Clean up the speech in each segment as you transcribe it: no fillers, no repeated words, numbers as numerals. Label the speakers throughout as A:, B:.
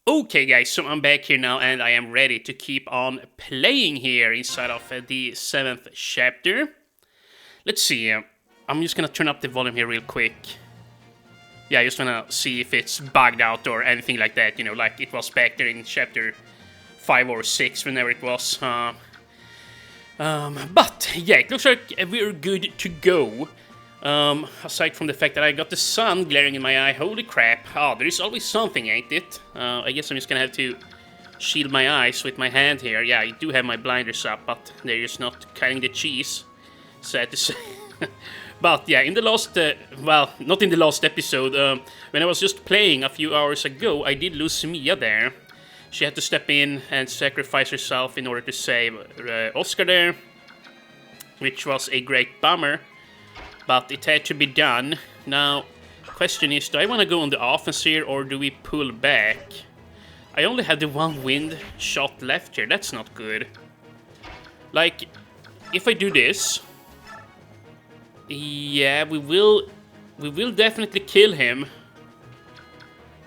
A: Okay guys, so I'm back here now and I am ready to keep on playing here inside of the 7th chapter. Let's see, I'm just gonna turn up the volume here real quick. Yeah, I just wanna see if it's bugged out or anything like that, you know, like it was back there in chapter 5 or 6, whenever it was. But yeah, it looks like we're good to go. Aside from the fact that I got the sun glaring in my eye, holy crap. Oh, there is always something, ain't it? I guess I'm just gonna have to shield my eyes with my hand here. Yeah, I do have my blinders up, but they're just not cutting the cheese. Sad to say. But yeah, in the last, well, not in the last episode, when I was just playing a few hours ago, I did lose Mia there. She had to step in and sacrifice herself in order to save Oscar there, which was a great bummer. But it had to be done. Now, question is, do I want to go on the offense here or do we pull back? I only have the one wind shot left here. That's not good. Like, if I do this, yeah, we will definitely kill him.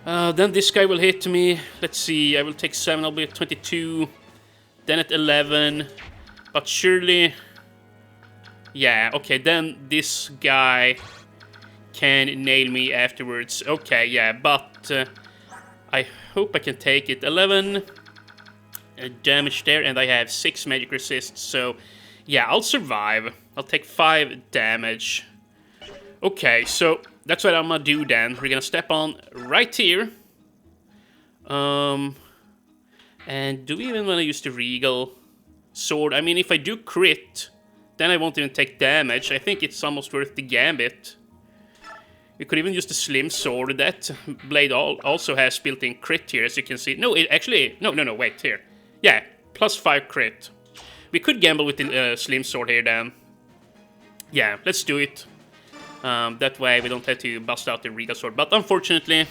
A: Then this guy will hit me. Let's see, I will take 7, I'll be at 22. Then at 11. But surely... yeah, okay, then this guy can nail me afterwards. Okay, yeah, but I hope I can take it. 11 damage there, and I have 6 magic resists, so yeah, I'll survive. I'll take 5 damage. Okay, so that's what I'm gonna do then. We're gonna step on right here. And do we even wanna use the Regal Sword? I mean, if I do crit, then I won't even take damage. I think it's almost worth the gambit. We could even use the Slim Sword. That blade also has built-in crit here, as you can see. No, it actually... No, wait, here. Yeah, plus 5 crit. We could gamble with the Slim Sword here, then. Yeah, let's do it. That way we don't have to bust out the Regal Sword. But unfortunately,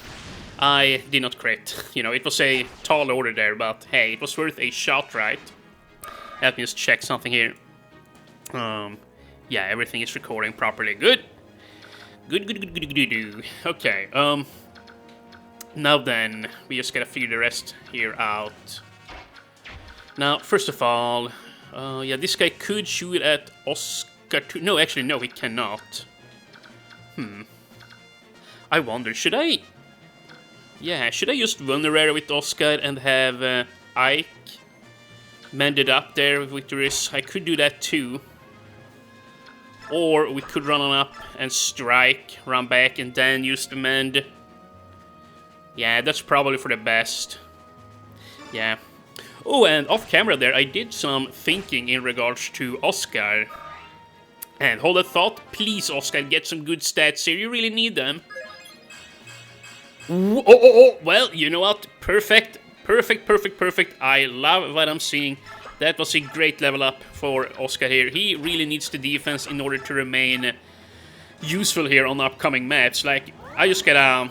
A: I did not crit. You know, it was a tall order there, but hey, it was worth a shot, right? Let me just check something here. Yeah, everything is recording properly. Good. Good. Okay, now then, we just gotta figure the rest here out. Now, first of all, yeah, this guy could shoot at Oscar too. No, actually, no, he cannot. I wonder, should I... yeah, should I just vulnerate with Oscar and have Ike mended up there with Victorious? I could do that too. Or we could run on up and strike, run back, and then use the mend. Yeah, that's probably for the best. Yeah. Oh, and off camera there, I did some thinking in regards to Oscar. And hold that thought, please, Oscar, get some good stats here. You really need them. Oh. Well, you know what? Perfect. I love what I'm seeing. That was a great level up for Oscar here. He really needs the defense in order to remain useful here on upcoming maps. Like, I just gotta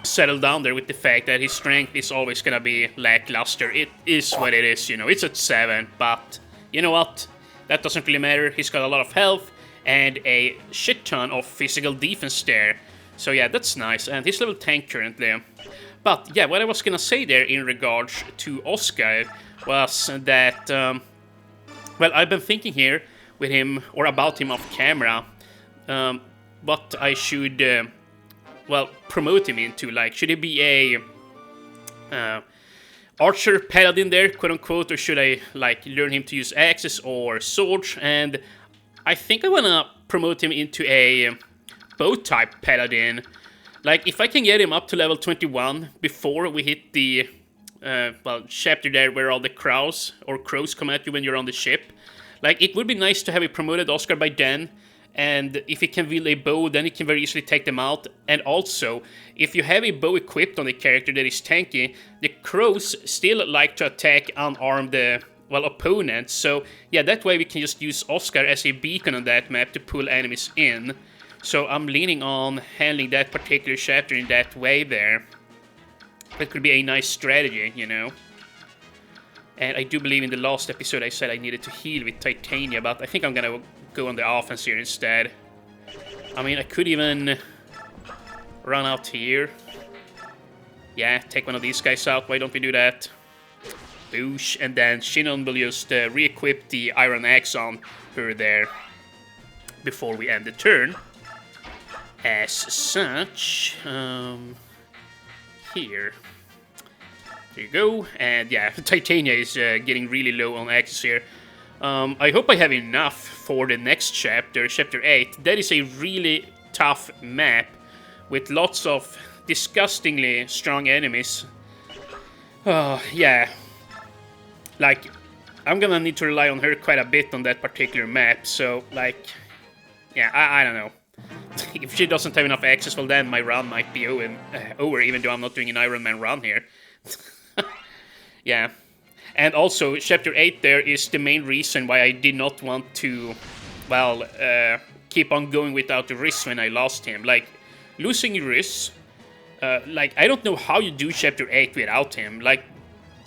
A: settle down there with the fact that his strength is always gonna be lackluster. It is what it is, you know. It's at 7, but you know what? That doesn't really matter. He's got a lot of health and a shit ton of physical defense there. So yeah, that's nice. And he's level 10 currently. But yeah, what I was gonna say there in regards to Oscar was that, well, I've been thinking here with him, or about him off camera, what I should, well, promote him into. Like, should he be a archer paladin there, quote unquote, or should I, like, learn him to use axes or swords? And I think I wanna promote him into a bow type paladin. Like, if I can get him up to level 21 before we hit the well, chapter there where all the crows come at you when you're on the ship. Like, it would be nice to have a promoted Oscar by then, and if he can wield a bow, then he can very easily take them out. And also, if you have a bow equipped on the character that is tanky, the crows still like to attack unarmed, well, opponents. So, yeah, that way we can just use Oscar as a beacon on that map to pull enemies in. So I'm leaning on handling that particular chapter in that way there. That could be a nice strategy, you know. And I do believe in the last episode I said I needed to heal with Titania, but I think I'm gonna go on the offense here instead. I mean, I could even run out here. Yeah, take one of these guys out. Why don't we do that? Boosh. And then Shinon will just re-equip the Iron Axe on her there before we end the turn. As such, here. There you go. And yeah, Titania is getting really low on axes here. I hope I have enough for the next chapter, chapter 8. That is a really tough map with lots of disgustingly strong enemies. Oh, yeah. Like, I'm gonna need to rely on her quite a bit on that particular map, so, like, yeah, I don't know. If she doesn't have enough access, well then my run might be over, even though I'm not doing an Iron Man run here. Yeah. And also, Chapter 8 there is the main reason why I did not want to, well, keep on going without the Riz when I lost him. Like, losing Riz, like, I don't know how you do Chapter 8 without him. Like,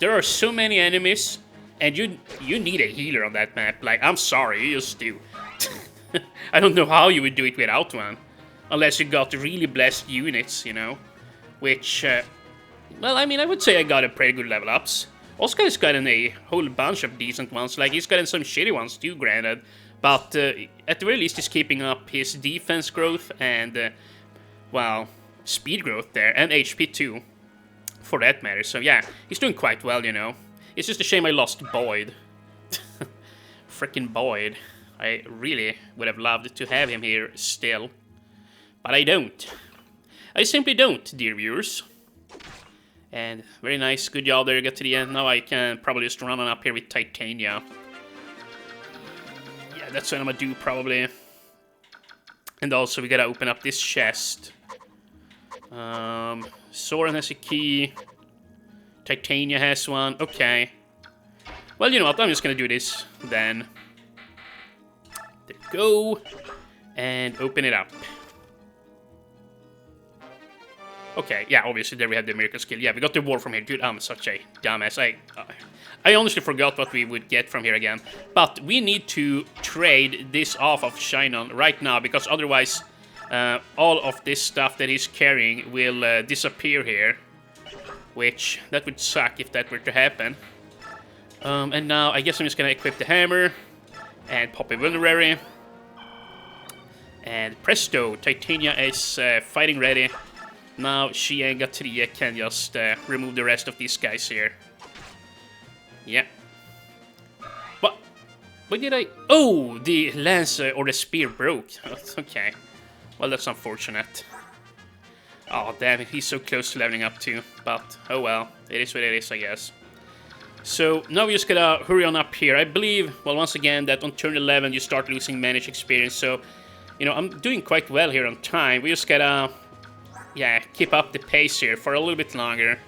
A: there are so many enemies, and you need a healer on that map. Like, I'm sorry, you just do. I don't know how you would do it without one. Unless you got really blessed units, you know. Which, well, I mean, I would say I got a pretty good level ups. Oscar's gotten a whole bunch of decent ones. Like, he's gotten some shitty ones too, granted. But at the very least, he's keeping up his defense growth and, well, speed growth there. And HP too, for that matter. So yeah, he's doing quite well, you know. It's just a shame I lost Boyd. Frickin' Boyd. I really would have loved to have him here still. But I don't. I simply don't, dear viewers. And very nice, good job there, get to the end. Now I can probably just run on up here with Titania. Yeah, that's what I'm gonna do, probably. And also, we gotta open up this chest. Soren has a key. Titania has one, okay. Well, you know what, I'm just gonna do this, then. There we go. And open it up. Okay, yeah, obviously there we have the miracle skill. Yeah, we got the war from here. Dude, I'm such a dumbass. I honestly forgot what we would get from here again. But we need to trade this off of Shinon right now, because otherwise all of this stuff that he's carrying will disappear here. Which, that would suck if that were to happen. And now I guess I'm just gonna equip the hammer and pop a vulnerary. And presto, Titania is fighting ready. Now she and Gatria can just remove the rest of these guys here. Yeah. What? What did I... Oh, the lance or the spear broke. Okay. Well, that's unfortunate. Oh, damn it. He's so close to leveling up too. But, oh well. It is what it is, I guess. So, now we just gotta hurry on up here. I believe, well, once again, that on turn 11 you start losing managed experience. So, you know, I'm doing quite well here on time. We just gotta... yeah, keep up the pace here for a little bit longer.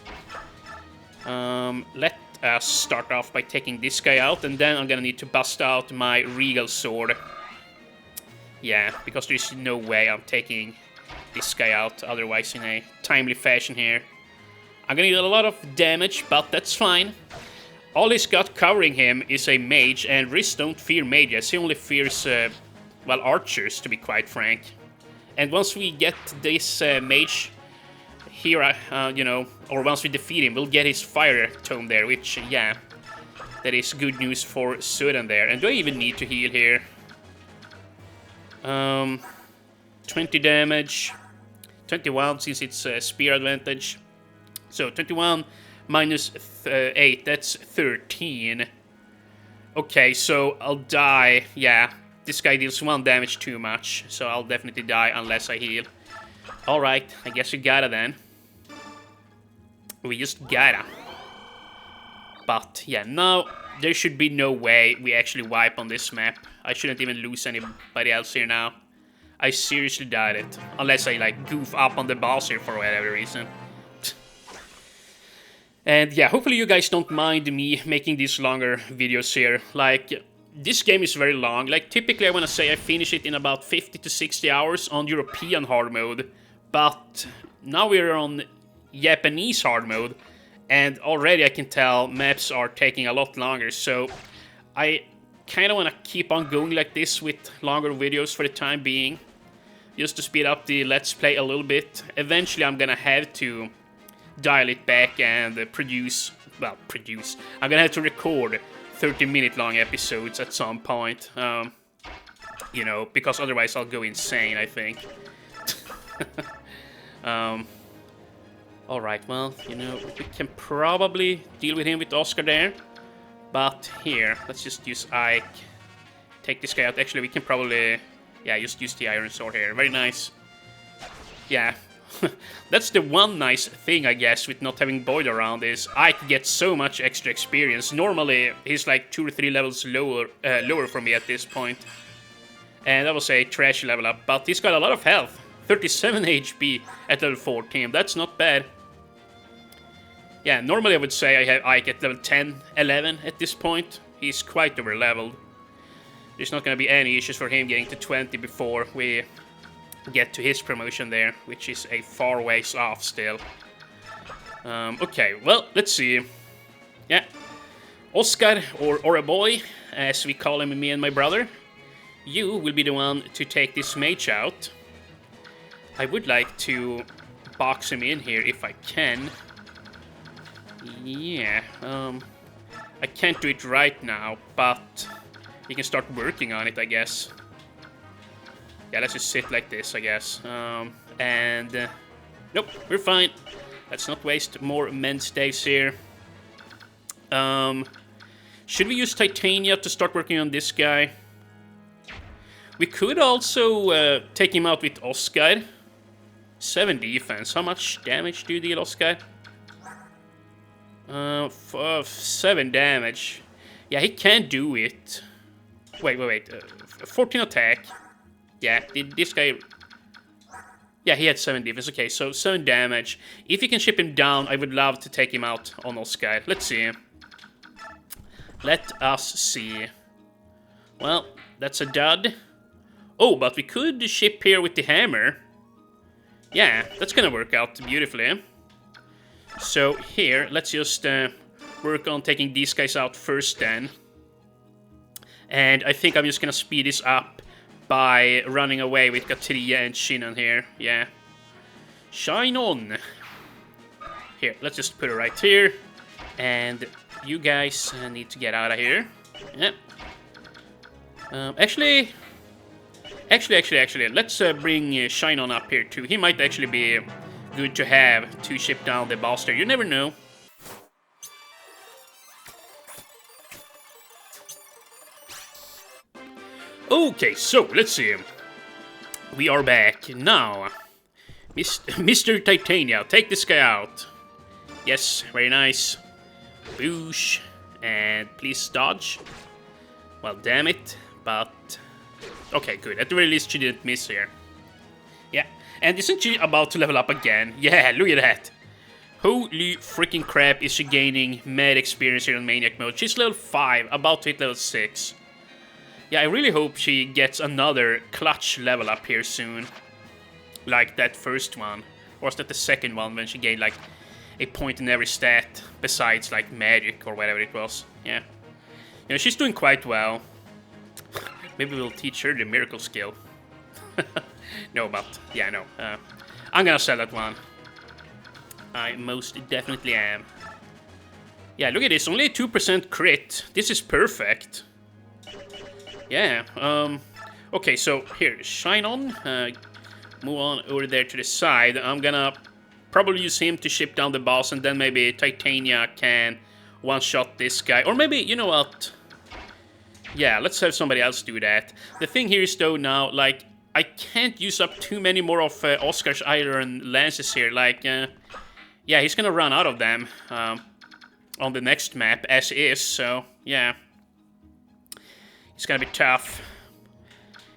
A: Let us start off by taking this guy out, and then I'm gonna need to bust out my Regal Sword. Yeah, because there's no way I'm taking this guy out otherwise in a timely fashion here. I'm gonna need a lot of damage, but that's fine. All he's got covering him is a mage, and Riz don't fear mages. He only fears, well, archers, to be quite frank. And once we get this mage here, you know, or once we defeat him, we'll get his fire tome there, which, yeah, that is good news for Sudan there. And do I even need to heal here? 20 damage, 21 since it's spear advantage. So 21 minus 8, that's 13. Okay, so I'll die, yeah. This guy deals 1 damage too much, so I'll definitely die unless I heal. Alright, I guess we gotta then. We just gotta. But, yeah, now there should be no way we actually wipe on this map. I shouldn't even lose anybody else here now. I seriously doubt it. Unless I, like, goof up on the boss here for whatever reason. And, yeah, hopefully you guys don't mind me making these longer videos here. Like... this game is very long. Like, typically I want to say I finish it in about 50 to 60 hours on European hard mode. But now we're on Japanese hard mode. And already I can tell maps are taking a lot longer. So I kind of want to keep on going like this with longer videos for the time being. Just to speed up the Let's Play a little bit. Eventually I'm going to have to dial it back and produce. I'm gonna have to record 30-minute long episodes at some point. You know, because otherwise I'll go insane, I think. Alright, well, you know, we can probably deal with him with Oscar there. But here, let's just use Ike. Take this guy out. Actually, we can probably, yeah, just use the Iron Sword here. Very nice. Yeah. That's the one nice thing, I guess, with not having Boyd around is Ike gets so much extra experience. Normally, he's like 2 or 3 levels lower for me at this point. And that was a trash level up, but he's got a lot of health. 37 HP at level 14, that's not bad. Yeah, normally I would say I have Ike at level 10, 11 at this point. He's quite over leveled. There's not gonna be any issues for him getting to 20 before we get to his promotion there, which is a far ways off still. Okay, well, let's see. Yeah, Oscar, or a boy, as we call him, me and my brother. You will be the one to take this mage out. I would like to box him in here if I can. Yeah, I can't do it right now, but we can start working on it, I guess. Yeah, let's just sit like this, I guess. Nope, we're fine. Let's not waste more men's days here. Should we use Titania to start working on this guy? We could also take him out with Oscar. 7 defense. How much damage do you deal, Oscar? 7 damage. Yeah, he can do it. Wait. 14 attack. Yeah, this guy... Yeah, he had 7 defense. Okay, so 7 damage. If you can ship him down, I would love to take him out on Oscar. Let's see. Let us see. Well, that's a dud. Oh, but we could ship here with the hammer. Yeah, that's gonna work out beautifully. So here, let's just work on taking these guys out first then. And I think I'm just gonna speed this up by running away with Katria and Shinon here. Yeah. Shine on! Here, let's just put it right here. And you guys need to get out of here. Yeah. Actually, let's bring Shine on up here too. He might actually be good to have to ship down the boss there. You never know. Okay, so let's see. We are back now. Mr. Titania, take this guy out. Yes, very nice. Boosh. And please dodge. Well, damn it. But... okay, good. At the very least, she didn't miss here. Yeah. And isn't she about to level up again? Yeah, look at that. Holy freaking crap, is she gaining mad experience here on Maniac mode. She's level 5, about to hit level 6. Yeah, I really hope she gets another clutch level up here soon. Like that first one. Or was that the second one when she gained like a point in every stat besides like magic or whatever it was. Yeah. You know, she's doing quite well. Maybe we'll teach her the miracle skill. No, but yeah, no. I'm gonna sell that one. I most definitely am. Yeah, look at this. Only a 2% crit. This is perfect. Yeah. Okay, so here, Shine on. Move on over there to the side. I'm gonna probably use him to ship down the boss, and then maybe Titania can one-shot this guy. Or maybe, you know what? Yeah, let's have somebody else do that. The thing here is, though, now, like, I can't use up too many more of Oscar's iron lances here. Like, yeah, he's gonna run out of them on the next map, as is, so, yeah. It's gonna be tough.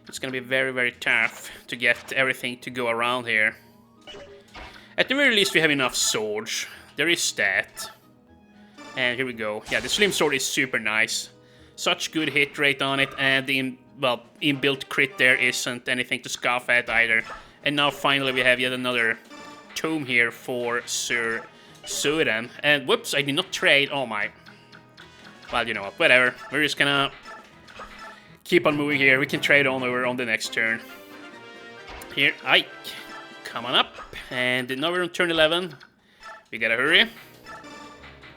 A: It's gonna be very, very tough to get everything to go around here. At the very least, we have enough swords. There is that. And here we go. Yeah, the slim sword is super nice. Such good hit rate on it, and the inbuilt crit there isn't anything to scoff at either. And now finally we have yet another tome here for Sir Ch.7. And whoops, I did not trade. Oh my. Well, you know what, whatever. We're just gonna keep on moving here. We can trade on over on the next turn. Here, Ike. Come on up. And now we're on turn 11. We gotta hurry.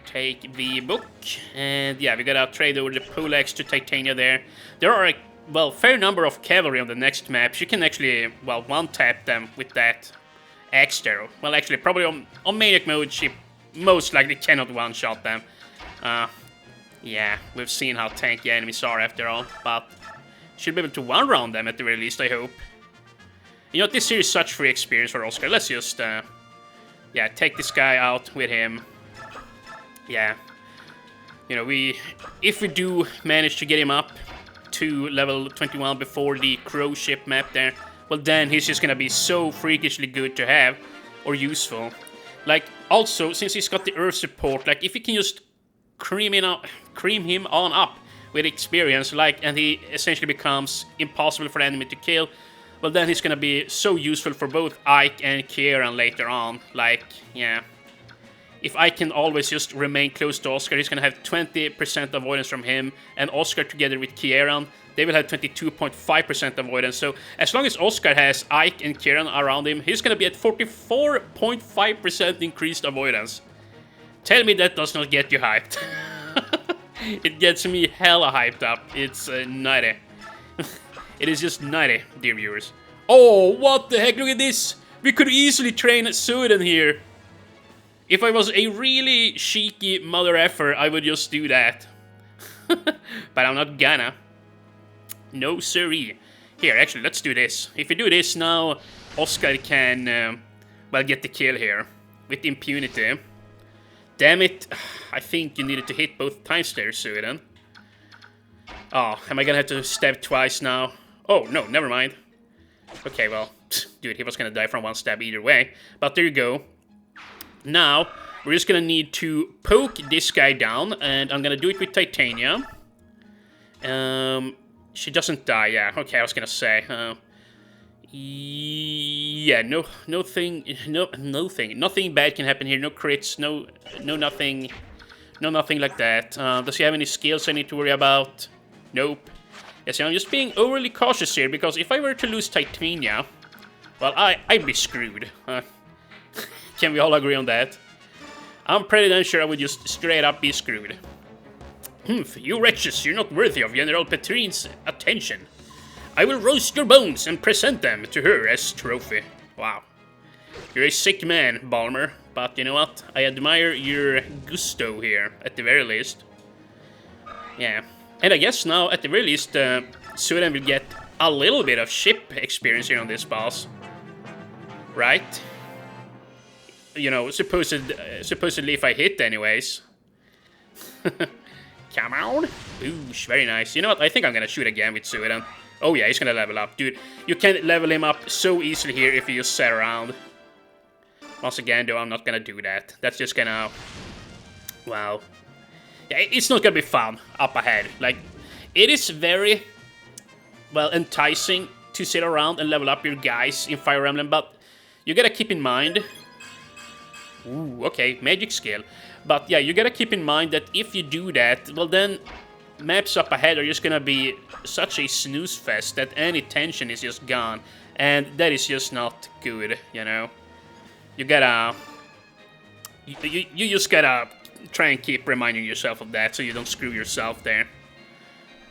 A: Take the book. And yeah, we gotta trade over the Poleaxe to Titania there. There are a, well, fair number of cavalry on the next maps. You can actually, well, one-tap them with that axe there. Well, actually, probably on Maniac mode, she most likely cannot one-shot them. Yeah, we've seen how tanky enemies are after all, but should be able to one-round them at the very least, I hope. You know, this here is such free experience for Oscar. Let's just, yeah, take this guy out with him. Yeah. You know, if we do manage to get him up to level 21 before the Crow ship map there, well then he's just gonna be so freakishly good to have, or useful. Like, also, since he's got the Earth support, like, if you can just cream him on up with experience, like, and he essentially becomes impossible for the enemy to kill, well then he's gonna be so useful for both Ike and Kieran later on. Like, yeah. If I can always just remain close to Oscar, he's gonna have 20% avoidance from him, and Oscar together with Kieran, they will have 22.5% avoidance. So as long as Oscar has Ike and Kieran around him, he's gonna be at 44.5% increased avoidance. Tell me that does not get you hyped. It gets me hella hyped up. It's nutty. It is just nutty, dear viewers. Oh, what the heck, look at this! We could easily train Sudan here. If I was a really cheeky mother effer, I would just do that. But I'm not gonna. No siree. Here, actually, let's do this. If we do this now, Oscar can, well, get the kill here. With impunity. Damn it. I think you needed to hit both times there, Sudan. Oh, am I gonna have to stab twice now? Oh, no, never mind. Okay, well, dude, he was gonna die from one stab either way. But there you go. Now, we're just gonna need to poke this guy down, and I'm gonna do it with Titania. She doesn't die, yeah, okay, I was gonna say. Yeah, nothing bad can happen here, no crits, no nothing like that. Does he have any skills I need to worry about? Nope. Yeah, see, I'm just being overly cautious here, because if I were to lose Titania, well, I'd be screwed. Can we all agree on that? I'm pretty damn sure I would just straight up be screwed. You wretches, you're not worthy of General Petrine's attention. I will roast your bones and present them to her as trophy. Wow. You're a sick man, Balmer, but you know what? I admire your gusto here, at the very least. Yeah. And I guess now, at the very least, Sudan will get a little bit of ship experience here on this boss. Right? You know, supposedly if I hit anyways. Come on. Boosh, very nice. You know what? I think I'm gonna shoot again with Sudan. Oh yeah, he's gonna level up. Dude, you can level him up so easily here if you just sit around. Once again, though, I'm not gonna do that. That's just gonna... Well... Yeah, it's not gonna be fun up ahead. Like, it is very, well, enticing to sit around and level up your guys in Fire Emblem, but you gotta keep in mind... Ooh, okay, magic skill. But yeah, you gotta keep in mind that if you do that, well then, maps up ahead are just gonna be such a snooze fest that any tension is just gone. And that is just not good, you know? You gotta... You just gotta try and keep reminding yourself of that so you don't screw yourself there.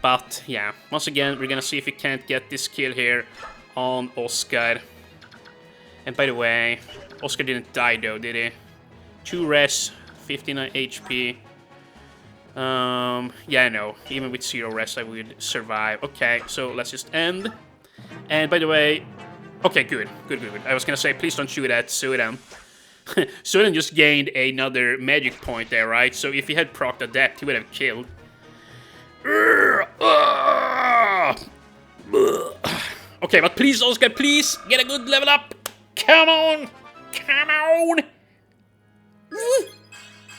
A: But yeah, once again, we're gonna see if we can't get this kill here on Oscar. And by the way, Oscar didn't die though, did he? 2 res, 59 HP. Yeah, no. Even with 0 rest, I would survive. Okay, so let's just end. And by the way... Okay, good. I was gonna say, please don't shoot at Sudan. Sudan just gained another magic point there, right? So if he had procced Adept, he would have killed. Okay, but please, Oscar, please, get a good level up. Come on! Come on!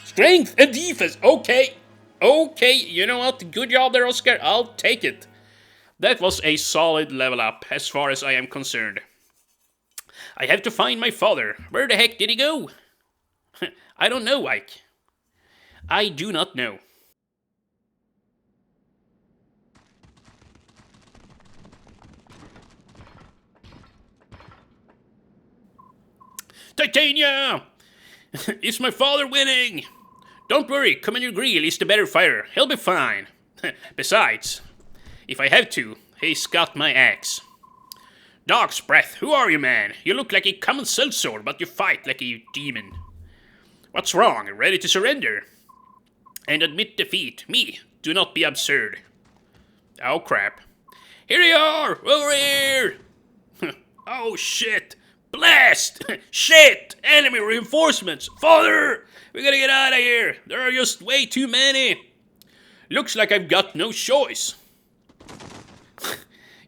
A: Strength and defense. Okay. Okay, you know what? Good job there, Oscar. I'll take it. That was a solid level up, as far as I am concerned. I have to find my father. Where the heck did he go? I don't know, Ike. I do not know. Titania! Is my father winning? Don't worry, Commander Greel is the better fighter. He'll be fine. Besides, if I have to, he's got my axe. Dog's breath, who are you, man? You look like a common sellsword, but you fight like a demon. What's wrong? Ready to surrender? And admit defeat. Me, do not be absurd. Oh crap. Here you are! Over here! Oh shit! Blast! Shit! Enemy reinforcements! Father! We gotta get out of here! There are just way too many! Looks like I've got no choice.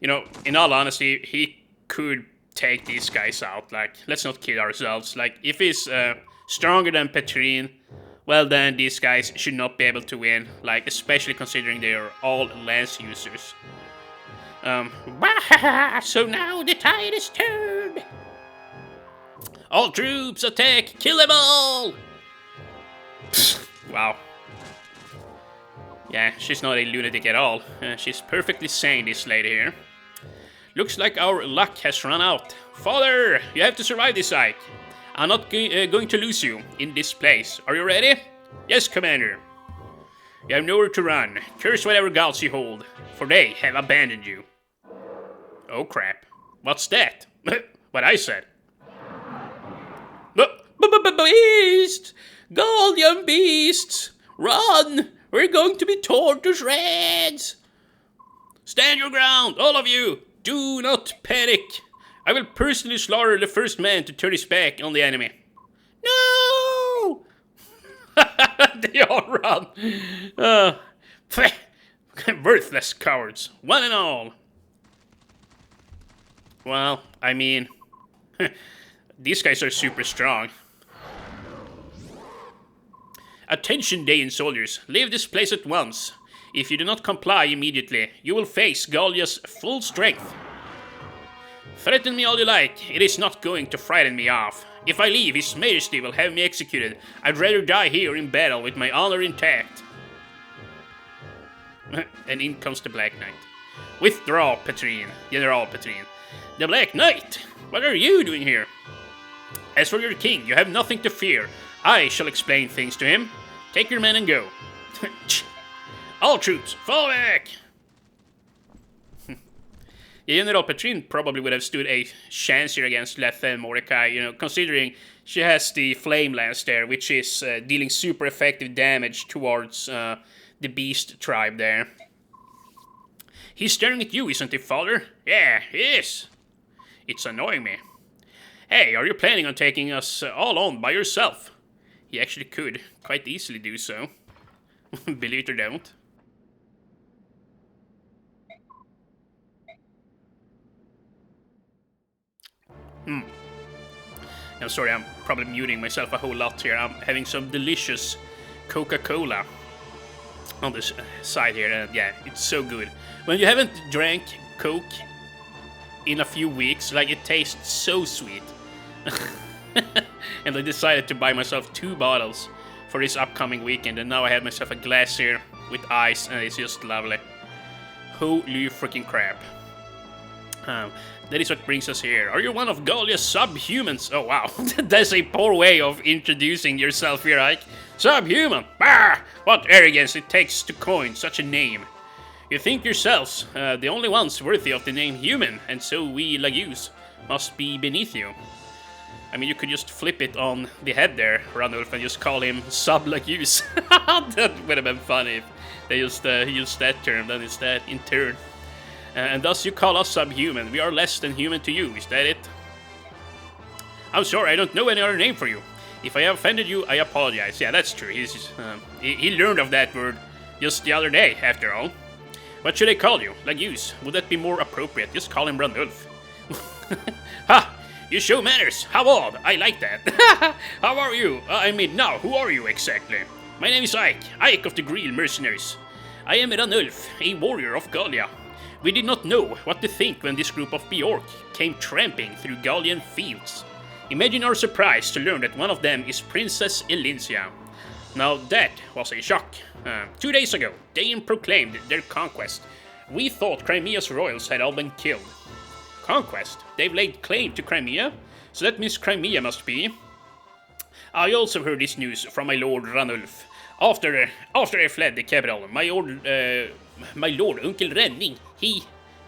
A: You know, in all honesty, he could take these guys out. Like, let's not kid ourselves. Like, if he's stronger than Petrine, well then these guys should not be able to win. Like, especially considering they are all lance users. So now the tide is turned. All troops attack! Kill them all! Wow. Yeah, she's not a lunatic at all. She's perfectly sane, this lady here. Looks like our luck has run out. Father, you have to survive this hike. I'm not going to lose you in this place. Are you ready? Yes, Commander. You have nowhere to run. Curse whatever gods you hold, for they have abandoned you. Oh crap. What's that? What I said. Beasts! Gallian beasts! Run! We're going to be torn to shreds! Stand your ground, all of you! Do not panic! I will personally slaughter the first man to turn his back on the enemy. No! They all run! Worthless cowards, one and all. Well, I mean, these guys are super strong. Attention, Daean soldiers, leave this place at once. If you do not comply immediately, you will face Gallia's full strength. Threaten me all you like, it is not going to frighten me off. If I leave, His Majesty will have me executed. I'd rather die here in battle with my honor intact. And in comes the Black Knight. Withdraw, Petrine, General Petrine. The Black Knight? What are you doing here? As for your king, you have nothing to fear. I shall explain things to him. Take your men and go. All troops, fall back! General Petrine probably would have stood a chance here against Lethe and Mordecai, you know, considering she has the Flame Lance there, which is dealing super effective damage towards the Beast tribe there. He's staring at you, isn't he, father? Yeah, he is. It's annoying me. Hey, are you planning on taking us all on by yourself? He actually could quite easily do so. Believe it or don't. I'm sorry, I'm probably muting myself a whole lot here. I'm having some delicious Coca-Cola on this side here, and yeah, it's so good. When you haven't drank Coke in a few weeks, like, it tastes so sweet. And I decided to buy myself 2 bottles for this upcoming weekend, and now I had myself a glass here with ice, and it's just lovely. Holy freaking crap. That is what brings us here. Are you one of Gallia's subhumans? Oh wow, that's a poor way of introducing yourself here, Ike. Subhuman! Bah! What arrogance it takes to coin such a name. You think yourselves the only ones worthy of the name human, and so we Lagus must be beneath you. I mean, you could just flip it on the head there, Ranulf, and just call him Sub-Lagus. That would have been funny if they just used that term then instead, in turn. And thus you call us subhuman. We are less than human to you, is that it? I'm sorry, I don't know any other name for you. If I have offended you, I apologize. Yeah, that's true. He learned of that word just the other day, after all. What should I call you? Lagus? Would that be more appropriate? Just call him Ranulf. Ha! You show manners. How odd. I like that. How are you? I mean, now, who are you exactly? My name is Ike. Ike of the Greel Mercenaries. I am Ranulf, a warrior of Gallia. We did not know what to think when this group of Bjork came tramping through Gallian fields. Imagine our surprise to learn that one of them is Princess Elincia. Now that was a shock. 2 days ago, Daean proclaimed their conquest. We thought Crimea's royals had all been killed. Conquest? They've laid claim to Crimea? So that means Crimea must be... I also heard this news from my lord Ranulf. After I fled the capital, my lord Uncle Renning,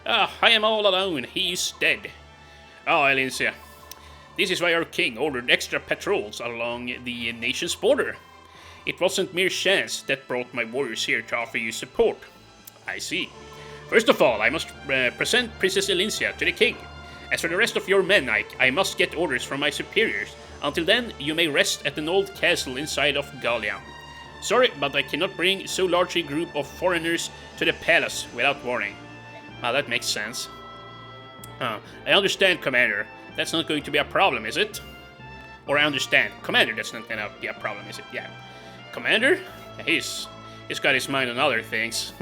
A: I am all alone. He is dead. Elincia, this is why our king ordered extra patrols along the nation's border. It wasn't mere chance that brought my warriors here to offer you support. I see. First of all, I must present Princess Elincia to the king. As for the rest of your men, I must get orders from my superiors. Until then, you may rest at an old castle inside of Gallia. Sorry, but I cannot bring so large a group of foreigners to the palace without warning. That makes sense. I understand, Commander. That's not going to be a problem, is it? Or I understand, Commander, that's not going to be a problem, is it? Yeah. Commander? He's got his mind on other things.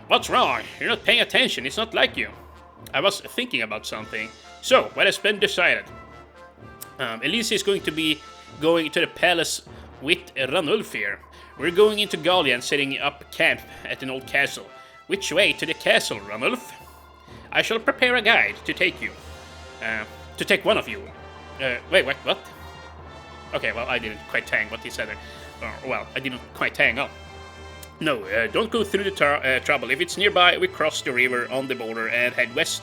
A: What's wrong? You're not paying attention. It's not like you. I was thinking about something. So, what has been decided? Elise is going to be going to the palace with Ranulf here. We're going into Gallia and setting up camp at an old castle. Which way to the castle, Ranulf? I shall prepare a guide to take you. To take one of you. Wait, what? Okay, well, I didn't quite hang what he said there. Well, I didn't quite hang on. No, don't go through the trouble. If it's nearby, we cross the river on the border and head west.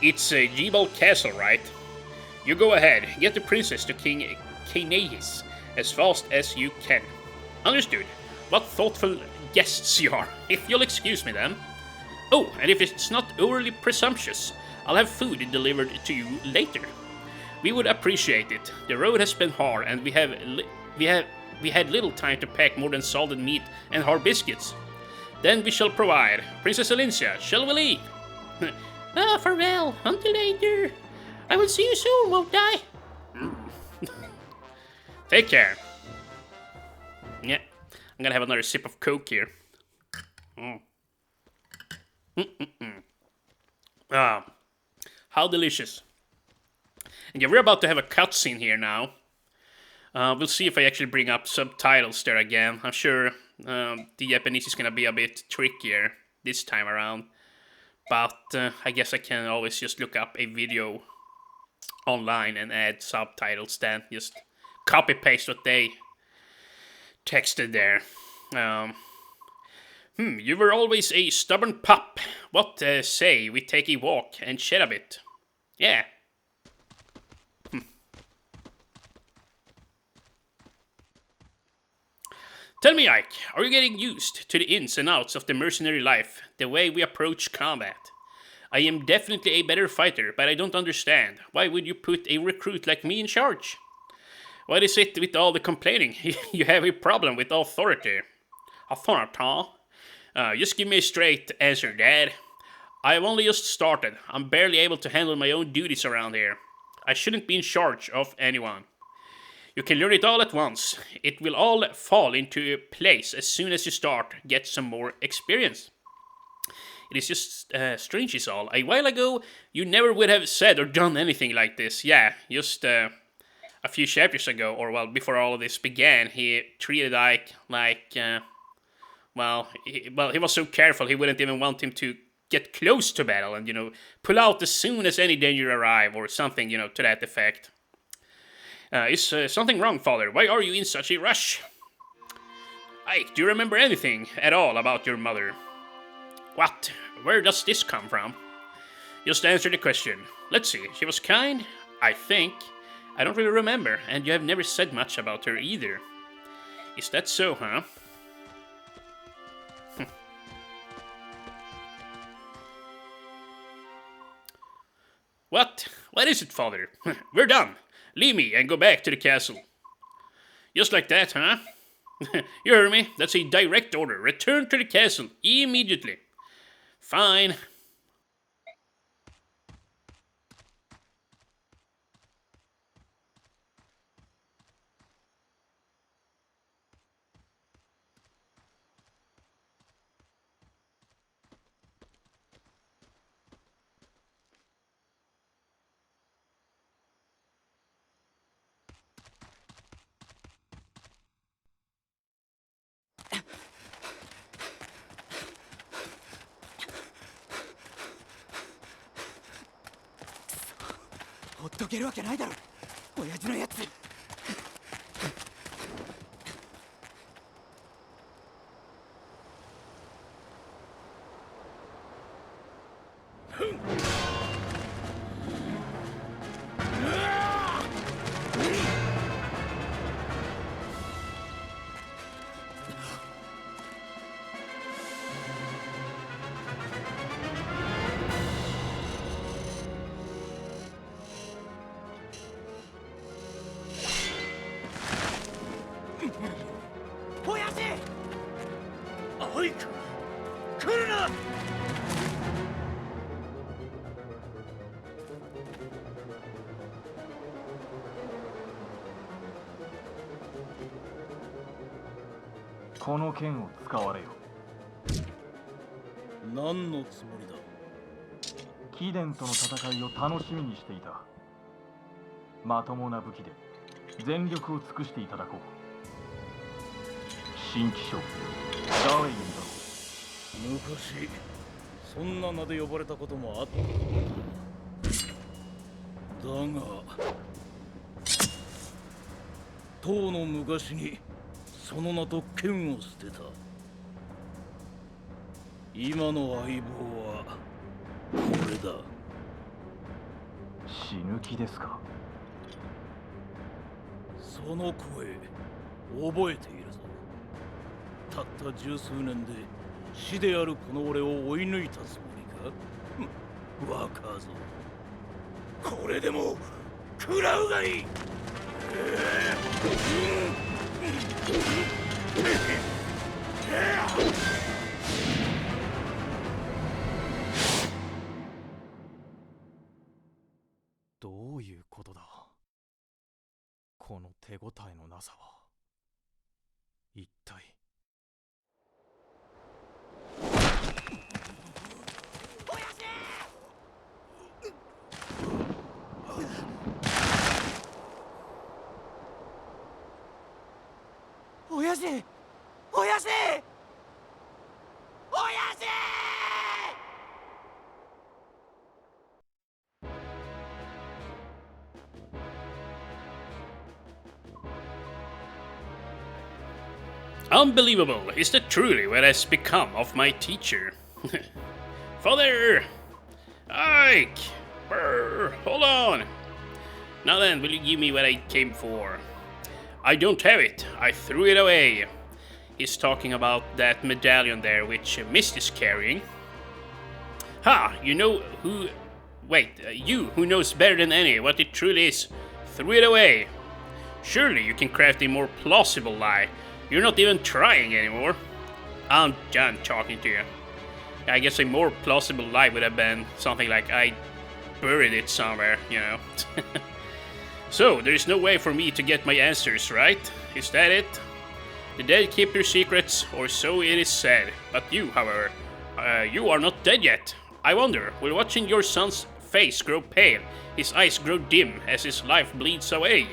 A: It's Jebel Castle, right? You go ahead, get the princess to King Kanahis as fast as you can. Understood. What thoughtful guests you are. If you'll excuse me then. Oh, and if it's not overly presumptuous, I'll have food delivered to you later. We would appreciate it. The road has been hard, and we had little time to pack more than salted meat and hard biscuits. Then we shall provide. Princess Elincia, shall we leave? Farewell. Until later. I will see you soon, won't I? Take care. Yeah, I'm gonna have another sip of Coke here. How delicious. And yeah, we're about to have a cutscene here now. We'll see if I actually bring up subtitles there again. I'm sure the Japanese is gonna be a bit trickier this time around. But I guess I can always just look up a video online and add subtitles then. Just copy-paste what they texted there. You were always a stubborn pup. What say we take a walk and chat a bit? Yeah. Tell me, Ike, are you getting used to the ins and outs of the mercenary life, the way we approach combat? I am definitely a better fighter, but I don't understand. Why would you put a recruit like me in charge? What is it with all the complaining? You have a problem with authority. Authority? Just give me a straight answer, Dad. I've only just started. I'm barely able to handle my own duties around here. I shouldn't be in charge of anyone. You can learn it all at once. It will all fall into place as soon as you get some more experience. It is just strange is all. A while ago, you never would have said or done anything like this. Yeah, just a few chapters ago, or well, before all of this began, he treated Ike like, he was so careful he wouldn't even want him to get close to battle and, pull out as soon as any danger arrive or something, to that effect. Is something wrong, Father? Why are you in such a rush? Ike, do you remember anything at all about your mother? What? Where does this come from? Just answer the question. Let's see. She was kind, I think. I don't really remember, and you have never said much about her either. Is that so, huh? What? What is it, Father? We're done. Leave me and go back to the castle. Just like that, huh? You heard me. That's a direct order. Return to the castle immediately. Fine.
B: この剣を使われよ。
C: 何のつもりだ。
B: 貴殿との戦いを楽しみにしていた。まともな武器で全力を尽くしていただこう。新機将ガウェインだ。
C: 昔そんな名で呼ばれたこともあっただが、とうの昔にその名と剣を捨てた。今の相棒はこれだ。
B: 死ぬ気ですか。
C: その声覚えているぞ。たった十数年で死であるこの俺を追い抜いたつもりか。若造、これでも食らうがいい。
D: どういうことだ。この手応えのなさは一体。
E: おやじ、おやじ、おやじ。
A: Unbelievable! Is that truly what has become of my teacher? Father! Ike! Brr, hold on! Now then, will you give me what I came for? I don't have it. I threw it away. He's talking about that medallion there, which Mist is carrying. Ha! You know who... Wait, you who knows better than any what it truly is, threw it away. Surely you can craft a more plausible lie. You're not even trying anymore. I'm done talking to you. I guess a more plausible lie would have been something like I buried it somewhere, you know. So, there's no way for me to get my answers, right? Is that it? The dead keep their secrets, or so it is said. But you, however, you are not dead yet. I wonder, will watching your son's face grow pale, his eyes grow dim as his life bleeds away?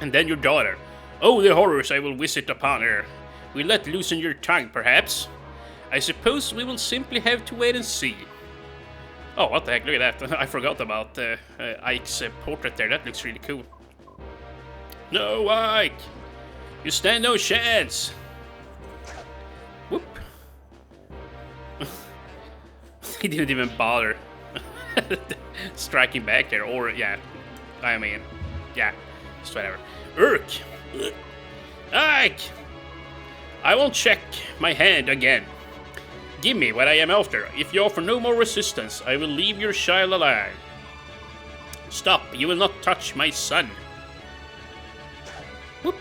A: And then your daughter. Oh, the horrors I will visit upon her. Will that loosen your tongue, perhaps? I suppose we will simply have to wait and see. Oh, what the heck, look at that. I forgot about Ike's portrait there. That looks really cool. No, Ike! You stand no chance! Whoop. He didn't even bother striking back there, or, yeah. I mean, yeah, just whatever. Urk! Ike! I won't check my hand again. Give me what I am after. If you offer no more resistance, I will leave your child alive. Stop, you will not touch my son. Whoop.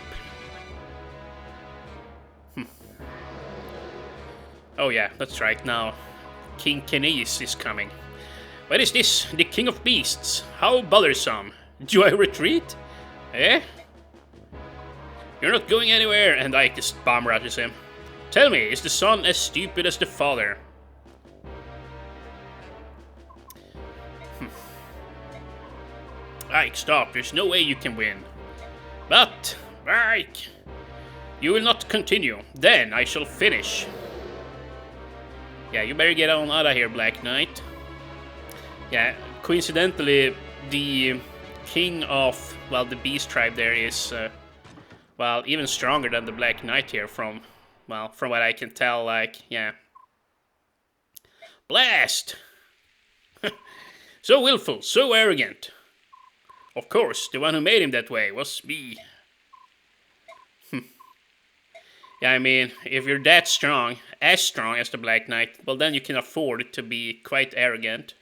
A: Oh yeah, that's right, now King Kenais is coming. What is this? The King of Beasts? How bothersome. Do I retreat? Eh? You're not going anywhere, and Ike just bomb rushes him. Tell me, is the son as stupid as the father? Ike, stop. There's no way you can win. But, Ike, you will not continue. Then I shall finish. Yeah, you better get on out of here, Black Knight. Yeah, coincidentally, the king of, well, the Beast tribe there is, well, even stronger than the Black Knight here from... Well, from what I can tell, like, yeah. Blast! So willful, so arrogant. Of course, the one who made him that way was me. Yeah, I mean, if you're that strong as the Black Knight, well then you can afford to be quite arrogant.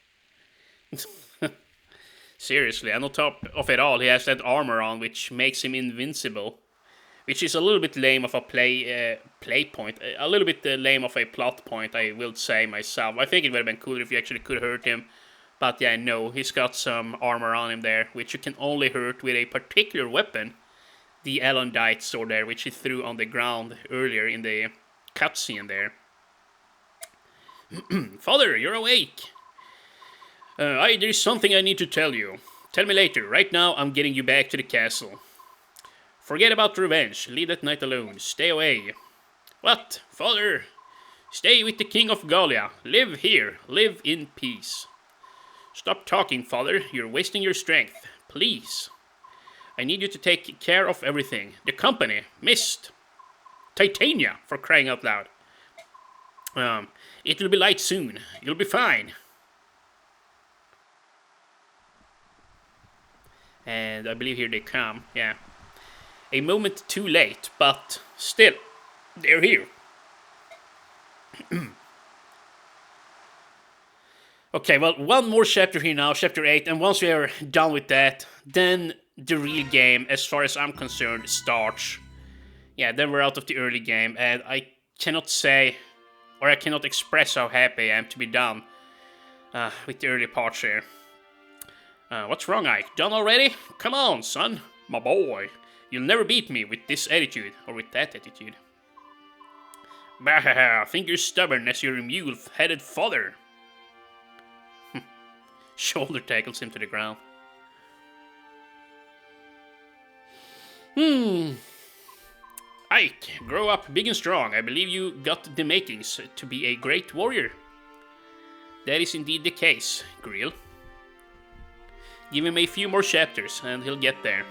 A: Seriously, and on top of it all, he has that armor on, which makes him invincible. Which is a little bit lame of a play point. A little bit lame of a plot point, I will say myself. I think it would have been cooler if you actually could hurt him. But yeah, no, he's got some armor on him there, which you can only hurt with a particular weapon. The Elondite sword there, which he threw on the ground earlier in the cutscene there. Father, you're awake. There's something I need to tell you. Tell me later. Right now, I'm getting you back to the castle. Forget about revenge. Leave that night alone. Stay away. What? Father? Stay with the King of Gallia. Live here. Live in peace. Stop talking, Father. You're wasting your strength. Please. I need you to take care of everything. The company. Mist. Titania, for crying out loud. It will be light soon. You'll be fine. And I believe here they come. Yeah. A moment too late, but still, they're here. Okay, well, one more chapter here now, chapter 8, and once we are done with that, then the real game, as far as I'm concerned, starts. Yeah, then we're out of the early game, and I cannot say, or I cannot express how happy I am to be done with the early parts here. What's wrong, Ike? Done already? Come on, son, my boy. You'll never beat me with this attitude, or with that attitude. Bah, think you're stubborn as your mule-headed father. Shoulder tackles him to the ground. Ike, grow up big and strong. I believe you got the makings to be a great warrior. That is indeed the case, Grill. Give him a few more chapters, and he'll get there.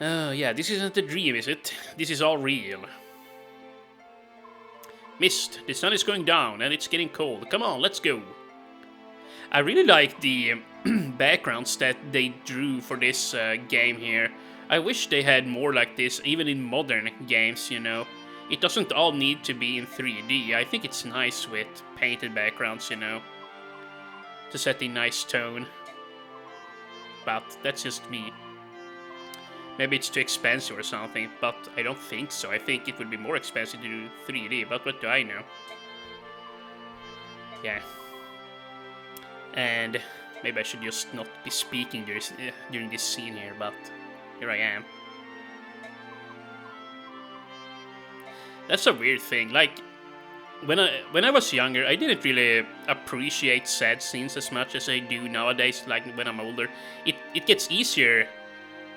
A: Oh, yeah, this isn't a dream, is it? This is all real. Mist, the sun is going down and it's getting cold. Come on, let's go. I really like the backgrounds that they drew for this game here. I wish they had more like this, even in modern games, you know. It doesn't all need to be in 3D. I think it's nice with painted backgrounds, you know, to set a nice tone. But that's just me. Maybe it's too expensive or something, but I don't think so. I think it would be more expensive to do 3D, but what do I know? Yeah. And maybe I should just not be speaking during this scene here, but here I am. That's a weird thing. Like, when I was younger, I didn't really appreciate sad scenes as much as I do nowadays, like when I'm older. It gets easier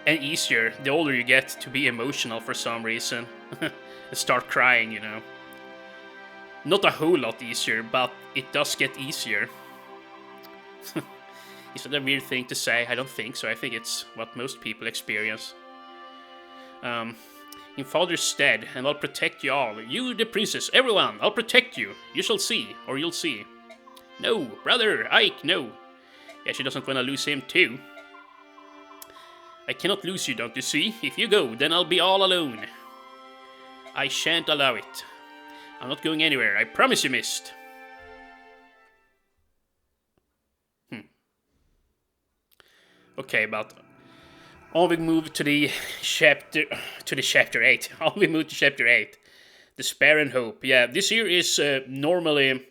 A: and easier the older you get to be emotional for some reason. And start crying, you know. Not a whole lot easier, but it does get easier. Is that a weird thing to say? I don't think so. I think it's what most people experience. In Father's stead, and I'll protect you all. You, the princess, everyone, I'll protect you. You shall see, or you'll see. No, brother, Ike, no. Yeah, she doesn't want to lose him too. I cannot lose you, don't you see? If you go, then I'll be all alone. I shan't allow it. I'm not going anywhere, I promise you, Mist. Okay, but on we move to the chapter 8. On we move to chapter 8. Despair and Hope. Yeah, this here is normally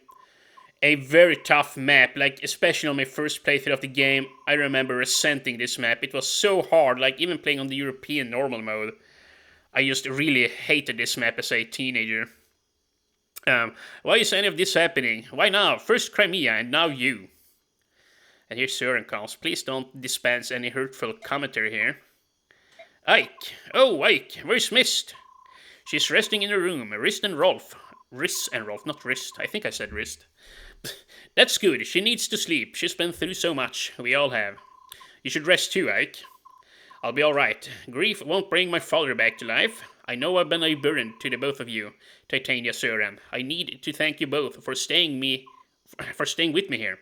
A: a very tough map, like especially on my first playthrough of the game. I remember resenting this map. It was so hard, like even playing on the European normal mode. I just really hated this map as a teenager. Why is any of this happening? Why now? First Crimea and now you. And here Søren comes. Please don't dispense any hurtful commentary here. Ike. Oh, Ike. Where's Mist? She's resting in her room. Wrist and Rolf. Wrist and Rolf, not wrist. I think I said wrist. That's good. She needs to sleep. She's been through so much. We all have. You should rest too, Ike. I'll be alright. Grief won't bring my father back to life. I know I've been a burden to the both of you, Titania Sören. I need to thank you both for staying with me here.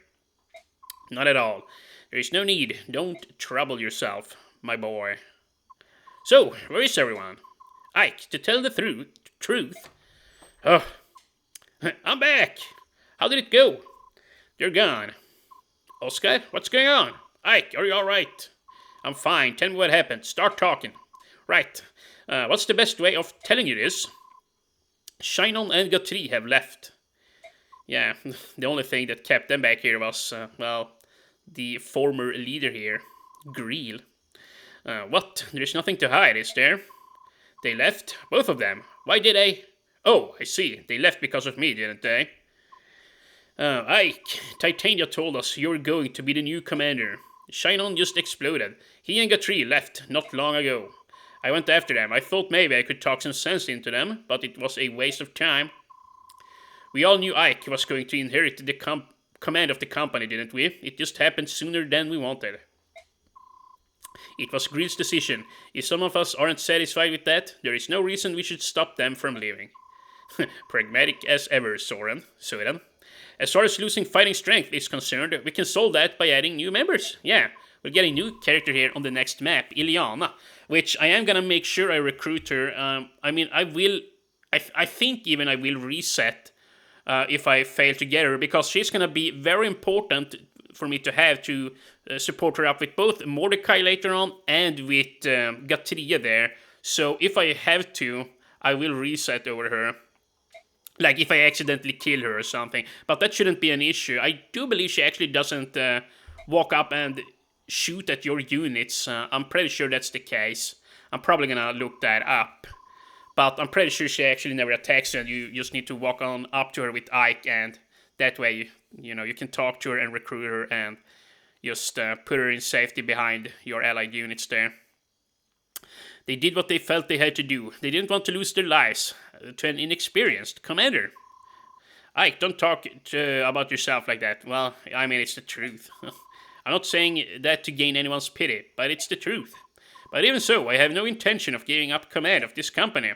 A: Not at all. There is no need. Don't trouble yourself, my boy. So, where is everyone? Ike, to tell the truth. Oh, I'm back. How did it go? They're gone. Oscar, what's going on? Ike, are you alright? I'm fine. Tell me what happened. Start talking. Right. What's the best way of telling you this? Shinon and Guthrie have left. Yeah, the only thing that kept them back here was, well, the former leader here, Greel. What? There's nothing to hide, is there? They left? Both of them? Why did they? Oh, I see. They left because of me, didn't they? Ike, Titania told us you're going to be the new commander. Shinon just exploded. He and Guthrie left not long ago. I went after them. I thought maybe I could talk some sense into them, but it was a waste of time. We all knew Ike was going to inherit the command of the company, didn't we? It just happened sooner than we wanted. It was Greel's decision. If some of us aren't satisfied with that, there is no reason we should stop them from leaving. Pragmatic as ever, Sören. As far as losing fighting strength is concerned, we can solve that by adding new members. Yeah, we'll get a new character here on the next map, Iliana, which I am gonna make sure I recruit her. I think even I will reset if I fail to get her, because she's gonna be very important for me to have to support her up with both Mordecai later on and with Guthrie there. So if I have to, I will reset over her. Like if I accidentally kill her or something. But that shouldn't be an issue. I do believe she actually doesn't walk up and shoot at your units. I'm pretty sure that's the case. I'm probably gonna look that up. But I'm pretty sure she actually never attacks you, and you just need to walk on up to her with Ike, and that way, you can talk to her and recruit her and just put her in safety behind your allied units there. They did what they felt they had to do. They didn't want to lose their lives to an inexperienced commander. Ike, don't talk about yourself like that. Well, I mean, it's the truth. I'm not saying that to gain anyone's pity, but it's the truth. But even so, I have no intention of giving up command of this company.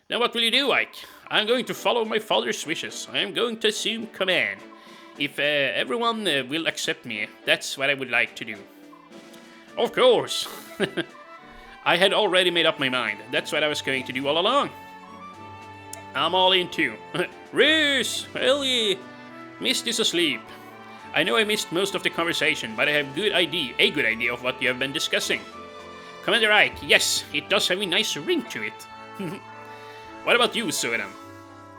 A: Now what will you do, Ike? I'm going to follow my father's wishes. I am going to assume command. If everyone will accept me, that's what I would like to do. Of course! I had already made up my mind. That's what I was going to do all along. I'm all in too. Reese! Ellie! Mist is asleep. I know I missed most of the conversation, but I have a good idea of what you have been discussing. Commander Ike, yes, it does have a nice ring to it. What about you, Sören?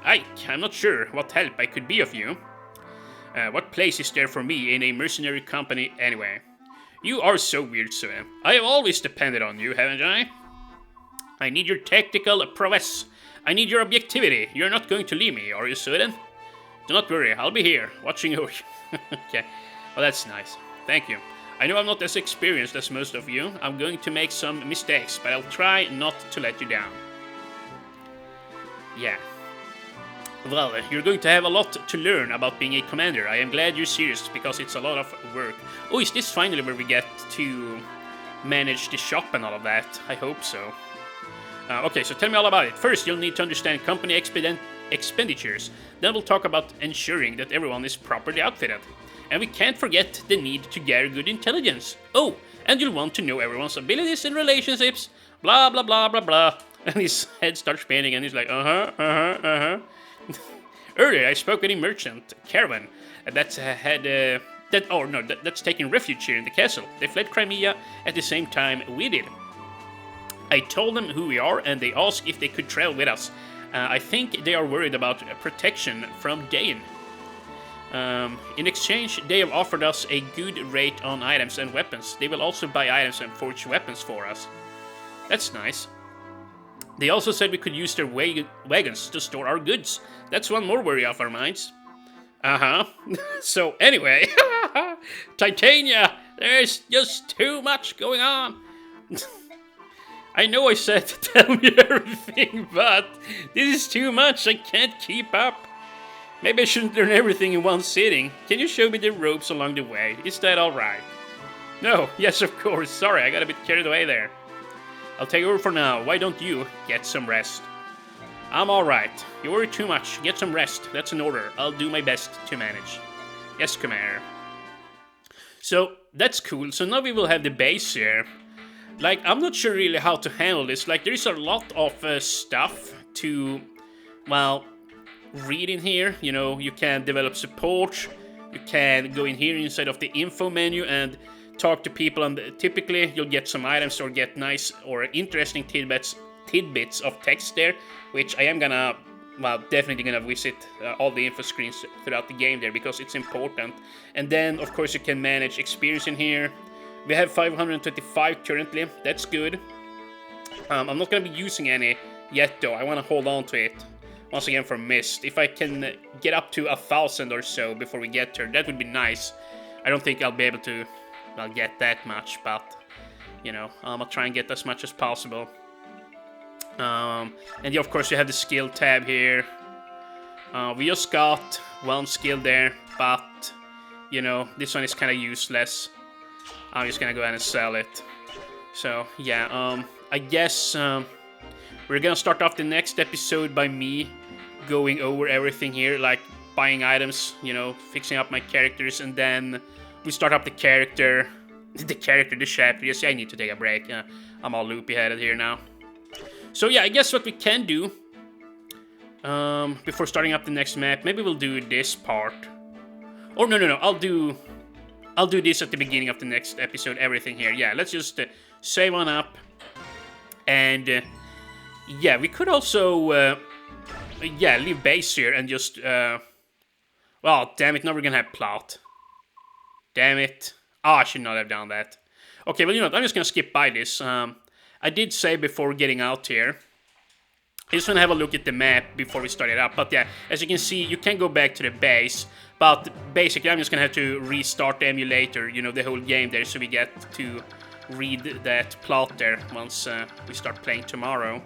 A: Ike, I'm not sure what help I could be of you. What place is there for me in a mercenary company anyway? You are so weird, Sören. I have always depended on you, haven't I? I need your tactical prowess. I need your objectivity. You're not going to leave me, are you, Sören? Do not worry, I'll be here, watching over you. Okay, well that's nice. Thank you. I know I'm not as experienced as most of you. I'm going to make some mistakes, but I'll try not to let you down. Yeah. Well, you're going to have a lot to learn about being a commander. I am glad you're serious, because it's a lot of work. Oh, is this finally where we get to manage the shop and all of that? I hope so. Okay, so tell me all about it. First, you'll need to understand company expenditures. Then we'll talk about ensuring that everyone is properly outfitted. And we can't forget the need to gather good intelligence. Oh, and you'll want to know everyone's abilities and relationships. Blah, blah, blah, blah, blah. And his head starts spinning and he's like, Earlier, I spoke with a merchant caravan that's taking refuge here in the castle. They fled Crimea at the same time we did. I told them who we are, and they asked if they could travel with us. I think they are worried about protection from Dain. In exchange, they have offered us a good rate on items and weapons. They will also buy items and forge weapons for us. That's nice. They also said we could use their wagons to store our goods. That's one more worry off our minds. So anyway, Titania, there's just too much going on. I know I said to tell me everything, but this is too much. I can't keep up. Maybe I shouldn't learn everything in one sitting. Can you show me the ropes along the way? Is that alright? No, yes, of course. Sorry, I got a bit carried away there. I'll take over for now. Why don't you get some rest? I'm alright. You worry too much. Get some rest. That's an order. I'll do my best to manage. Yes, Commander. So, that's cool. So now we will have the base here. Like, I'm not sure really how to handle this. Like, there is a lot of stuff to, well, read in here. You know, you can develop support. You can go in here inside of the info menu and talk to people, and typically you'll get some items or get nice or interesting tidbits of text there, which I am gonna, well, definitely gonna visit all the info screens throughout the game there because it's important. And then, of course, you can manage experience in here. We have 525 currently, that's good. I'm not gonna be using any yet though, I wanna hold on to it. Once again for Mist. If I can get up to 1,000 or so before we get there, that would be nice. I don't think I'll be able to, well, get that much, but, you know, I'll try and get as much as possible. And yeah, of course you have the skill tab here. We just got one skill there, but, you know, this one is kind of useless. I'm just gonna go ahead and sell it. So, yeah, I guess we're gonna start off the next episode by me going over everything here, like buying items, you know, fixing up my characters, and then we start up the chapter. Yes, I need to take a break. I'm all loopy-headed here now. So yeah, I guess what we can do before starting up the next map, maybe we'll do this part. Or no, I'll do this at the beginning of the next episode. Everything here, yeah. Let's just save on up, and yeah, we could also yeah, leave base here and just well, damn it, now we're gonna have plot. Damn it. Oh, I should not have done that. Okay, well, you know what, I'm just gonna skip by this. I did say before getting out here, I just want to have a look at the map before we start it up. But yeah, as you can see, you can go back to the base. But basically, I'm just going to have to restart the emulator, you know, the whole game there. So we get to read that plot there once we start playing tomorrow.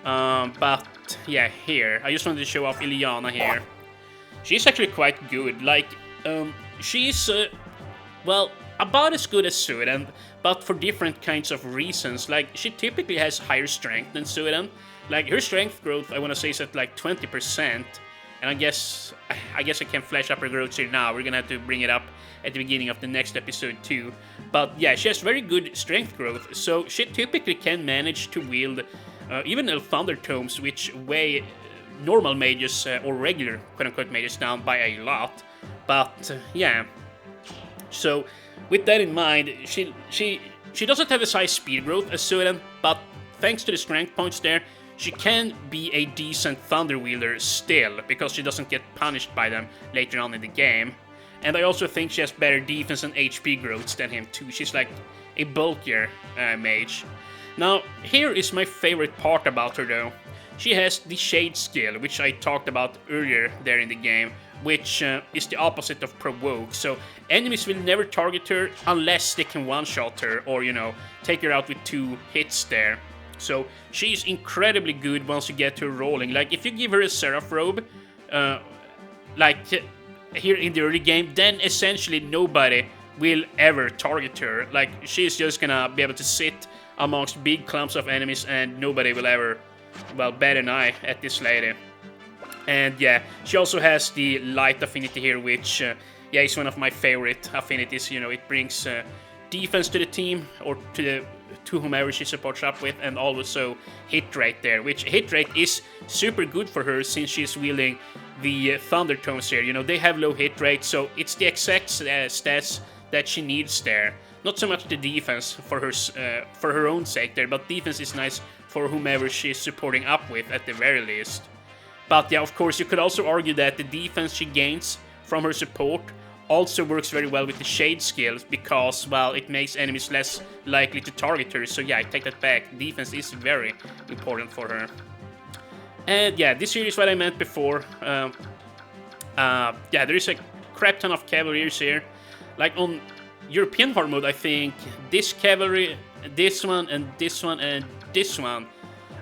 A: But yeah, here, I just wanted to show off Ilyana here. She's actually quite good. Like, she's, well, about as good as Sudan, but for different kinds of reasons. Like, she typically has higher strength than Sudan. Like, her strength growth, I want to say, is at like 20%. And I guess I can flash up her growth here now. We're gonna have to bring it up at the beginning of the next episode too. But yeah, she has very good strength growth, so she typically can manage to wield even Thunder Tomes, which weigh normal mages or regular quote-unquote mages down by a lot. But yeah, so with that in mind, she doesn't have as high speed growth as Sudan, but thanks to the strength points there, she can be a decent Thunder wielder still, because she doesn't get punished by them later on in the game. And I also think she has better defense and HP growths than him too. She's like a bulkier mage. Now, here is my favorite part about her though. She has the Shade skill, which I talked about earlier there in the game, which is the opposite of Provoke. So enemies will never target her unless they can one-shot her or, you know, take her out with 2 hits there. So she's incredibly good once you get her rolling. Like, if you give her a Seraph Robe, like here in the early game, then essentially nobody will ever target her. Like, she's just gonna be able to sit amongst big clumps of enemies and nobody will ever, well, bat an eye at this lady. And yeah, she also has the Light affinity here, which, yeah, is one of my favorite affinities. You know, it brings defense to the team, or to whomever she supports up with, and also hit rate there, which hit rate is super good for her since she's wielding the Thunder Tomes here. You know, they have low hit rate, so it's the exact stats that she needs there. Not so much the defense for her own sake there, but defense is nice for whomever she's supporting up with at the very least. But yeah, of course, you could also argue that the defense she gains from her support also works very well with the Shade skills, because, well, it makes enemies less likely to target her. So yeah, I take that back. Defense is very important for her. And yeah, this here is what I meant before. Yeah, there is a crap ton of cavaliers here. Like, on European hard mode, I think this cavalry, this one, and this one, and this one,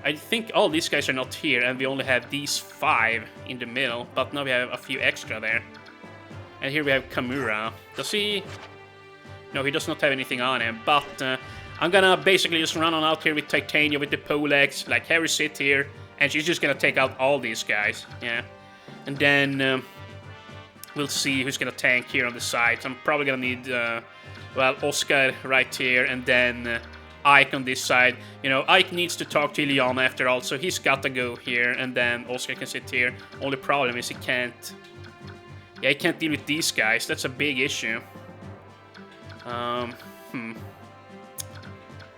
A: I think all these guys are not here, and we only have these 5 in the middle, but now we have a few extra there. And here we have Kamura. Does he? No, he does not have anything on him, but I'm gonna basically just run on out here with Titania with the Polex, like have her sit here, and she's just gonna take out all these guys, yeah. And then we'll see who's gonna tank here on the sides. I'm probably gonna need, well, Oscar right here, and then Ike on this side. You know, Ike needs to talk to Ileana after all, so he's gotta go here, and then Oscar can sit here. Only problem is he can't... Yeah, he can't deal with these guys. That's a big issue.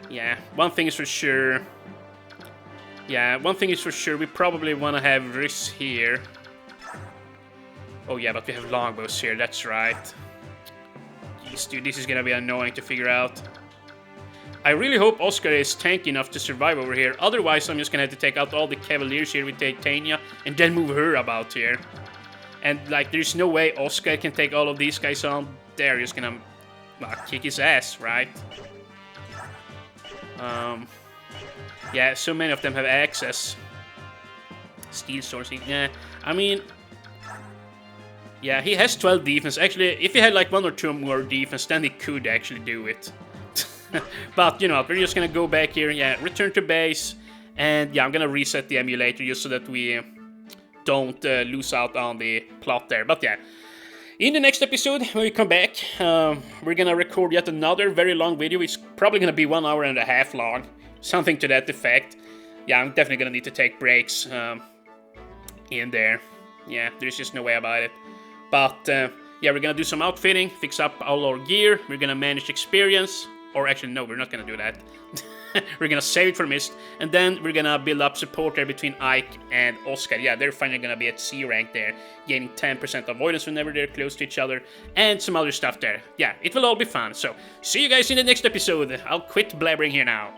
A: Yeah, one thing is for sure. Yeah, one thing is for sure. We probably want to have Riz here. Oh yeah, but we have longbows here. That's right. Jeez, dude, this is gonna be annoying to figure out. I really hope Oscar is tanky enough to survive over here. Otherwise, I'm just gonna have to take out all the Cavaliers here with Titania and then move her about here. And, like, there's no way Oscar can take all of these guys on. They're just gonna kick his ass, right? Yeah, so many of them have access. Steel sourcing, yeah. I mean... Yeah, he has 12 defense. Actually, if he had, like, 1 or 2 more defense, then he could actually do it. But, you know, we're just gonna go back here, yeah, return to base. And, yeah, I'm gonna reset the emulator just so that we... don't lose out on the plot there. But yeah, in the next episode, when we come back, we're gonna record yet another very long video. It's probably gonna be 1 hour and a half long, something to that effect. Yeah, I'm definitely gonna need to take breaks in there. Yeah, there's just no way about it. But yeah, we're gonna do some outfitting, fix up all our gear. We're gonna manage experience. Or actually, no, we're not gonna do that. We're gonna save it for Mist, and then we're gonna build up support there between Ike and Oscar. Yeah, they're finally gonna be at C rank there, gaining 10% avoidance whenever they're close to each other, and some other stuff there. Yeah, it will all be fun. So, see you guys in the next episode. I'll quit blabbering here now.